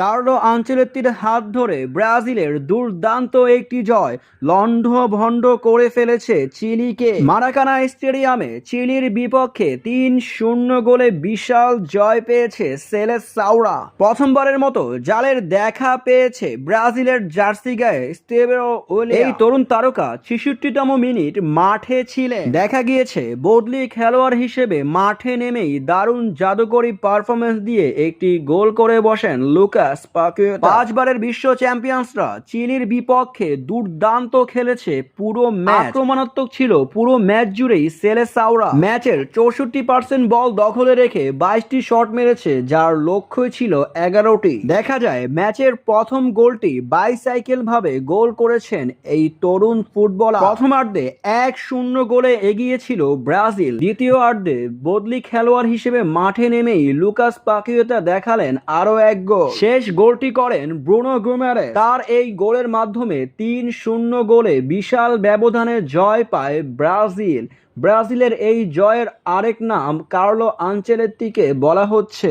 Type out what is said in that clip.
Carlo আনচেলত্তির হাত ধরে ব্রাজিলের দুর্দান্ত একটি জয় লণ্ডভণ্ড করে ফেলেছে চিলিকে। মারাকানা স্টেডিয়ামে চিলির বিপক্ষে ৩-০ গোলে বিশাল জয় পেয়েছে সেলেসাওরা। প্রথমবারের মতো জালের দেখা পেয়েছে ব্রাজিলের জার্সি গায়ে স্তেভেও ওলিয়া। এই তরুণ তারকা ৬৬তম মিনিট মাঠে ছিলেন। দেখা গিয়েছে বদলি খেলোয়াড় হিসেবে মাঠে নেমেই দারুণ জাদুকরী পারফরমেন্স দিয়ে একটি গোল করে বসেন লুকাস পাকুয়েতা। ৫ বারের বিশ্ব চ্যাম্পিয়ন্সরা চিলির বিপক্ষে দুর্দান্ত খেলেছে পুরো ম্যাচ। আক্রমণাত্মক ছিল পুরো ম্যাচ জুড়েই সেলেসাওরা। ম্যাচের ৬৪% বল দখলে রেখে ২২টি শট মেরেছে, যার লক্ষ্যই ছিল ১১টি। দেখা যায় ম্যাচের প্রথম গোলটি বাইসাইকেল ভাবে গোল করেছেন এই তরুণ ফুটবলার। প্রথমার্ধে ১-০ গোলে এগিয়ে ছিল ব্রাজিল। দ্বিতীয়ার্ধে বদলি খেলোয়াড় হিসেবে মাঠে নেমেই লুকাস পাকুয়েতা দেখালেন আরো এক গোল। শেষ গোলটি করেন ব্রুনো গুইমারেস। তার এই গোলের মাধ্যমে ৩-০ গোলে বিশাল ব্যবধানে জয় পায় ব্রাজিল। ব্রাজিলের এই জয়ের আরেক নাম কার্লো আনচেলত্তিকে বলা হচ্ছে।